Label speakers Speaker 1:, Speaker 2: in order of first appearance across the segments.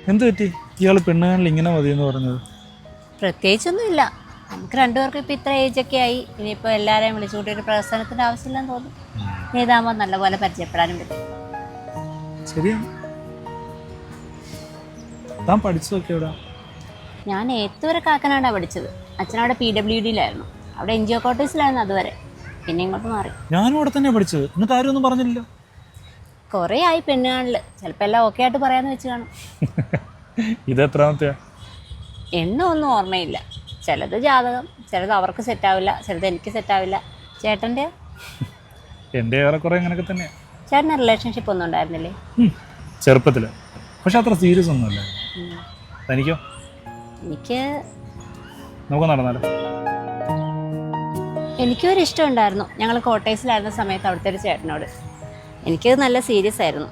Speaker 1: എന്ത് പറ്റി ഇയാൾ പെണ്ണുകാണിൽ ഇങ്ങനെ മതിയെന്ന് പറഞ്ഞത്?
Speaker 2: പ്രത്യേകിച്ചൊന്നുമില്ല, നമുക്ക് രണ്ടുപേർക്കും ഇപ്പം ഇത്ര ഏജൊക്കെ ആയി. ഇനിയിപ്പോൾ എല്ലാവരെയും വിളിച്ചുകൂട്ടി ഒരു പ്രവർത്തനത്തിൻ്റെ ആവശ്യമില്ലെന്ന് തോന്നും. ഇനി ഇതാകുമ്പോൾ നല്ലപോലെ പരിചയപ്പെടാനും പറ്റും.
Speaker 1: ശരിയാണ്. താൻ പഠിച്ചതൊക്കെ എവിടെ?
Speaker 2: ഞാൻ ഏത്തുവരെ കാക്കനാടാണ് പഠിച്ചത്. അച്ഛനവിടെ PWDയിലായിരുന്നു. അവിടെ NGO ക്വാർട്ടേഴ്സിലായിരുന്നു അതുവരെ. പിന്നെ ഇങ്ങോട്ട് മാറി.
Speaker 1: ഞാനും അവിടെ തന്നെ പഠിച്ചത്. എന്നിട്ട് ആരും ഒന്നും പറഞ്ഞില്ലല്ലോ.
Speaker 2: കുറേ ആയി പെണ്ണുകാണിൽ. ചിലപ്പോൾ എല്ലാം ഓക്കെ ആയിട്ട് പറയാമെന്ന് വെച്ച് കാണും.
Speaker 1: ഇത് എത്രാമത്തെയാ?
Speaker 2: എണ്ണമൊന്നും ഓർമ്മയില്ല. ചിലത് ജാതകം, ചിലത് അവർക്ക് സെറ്റാവില്ല, ചിലത് എനിക്ക് സെറ്റാവില്ല. ചേട്ടൻ്റെ
Speaker 1: എൻ്റെ ഏറെക്കുറെ അങ്ങനെയൊക്കെ തന്നെയാണ്.
Speaker 2: ചേട്ടന് റിലേഷൻഷിപ്പ് ഒന്നും ഉണ്ടായിരുന്നില്ലേ?
Speaker 1: ചെറുപ്പത്തിൽ, പക്ഷെ അത്ര സീരിയസ് ഒന്നുമല്ല. തനിക്കോ?
Speaker 2: എനിക്ക്
Speaker 1: നമുക്ക് നടന്നാലോ?
Speaker 2: എനിക്കൊരു ഇഷ്ടം ഉണ്ടായിരുന്നു. ഞങ്ങൾ കോട്ടേഴ്സിലായിരുന്ന സമയത്ത് അവിടുത്തെ ഒരു ചേട്ടനോട്. എനിക്കത് നല്ല സീരിയസ് ആയിരുന്നു.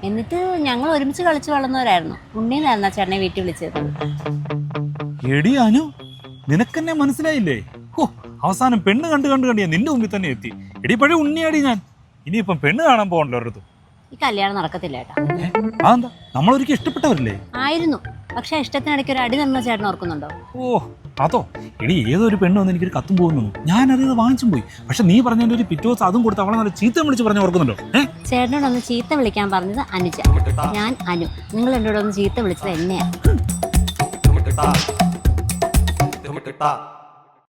Speaker 2: എന്നിട്ട് ഞങ്ങൾ ഒരുമിച്ച് കളിച്ച് വളർന്നവരായിരുന്നു. ഉണ്ണീന്നായിരുന്നു ആ ചേട്ടനെ വീട്ടിൽ വിളിച്ചത്.
Speaker 1: എടി അനു, നിനക്കെന്നെ മനസ്സിലായില്ലേ? ഓ, അവസാനം പെണ്ണ് കണ്ട് നിന്റെ മുമ്പിൽ തന്നെ എത്തി. എടി പഴയ ഉണ്ണിയാടി ഞാൻ. ഇനിയിപ്പം പെണ്ണ് കാണാൻ പോകണ്ടല്ലോ ഒരിടത്തും.
Speaker 2: ഈ കല്യാണം നടക്കത്തില്ല ഏട്ടാ.
Speaker 1: അതെന്താ? നമ്മളൊരിക്കലും ഇഷ്ടപ്പെട്ടവരല്ലേ?
Speaker 2: ആയിരുന്നു, പക്ഷെ ഇഷ്ടത്തിനിടയ്ക്ക് ഒരു അടി തന്ന ചേട്ടൻ ഓർക്കുന്നുണ്ടോ?
Speaker 1: ഓ അതോ? എടി ഏതൊരു പെണ്ണ് വന്ന് എനിക്കൊരു കത്തും പോകുന്നു, ഞാൻ അറിയാതെ വാങ്ങിച്ചും പോയി. പക്ഷെ നീ പറഞ്ഞതിന്റെ ഒരു പിറ്റേ ദിവസം അതും കൊടുത്ത് അവളെ നല്ല ചീത്ത വിളിച്ച് പറഞ്ഞ ഓർക്കുന്നുണ്ടോ?
Speaker 2: ചേട്ടനോടൊന്ന് ചീത്ത വിളിക്കാൻ പറഞ്ഞത് അനുജ, ഞാൻ അനു. നിങ്ങൾ എന്നോടൊന്ന് ചീത്ത വിളിച്ചത് എന്നെയാണ്.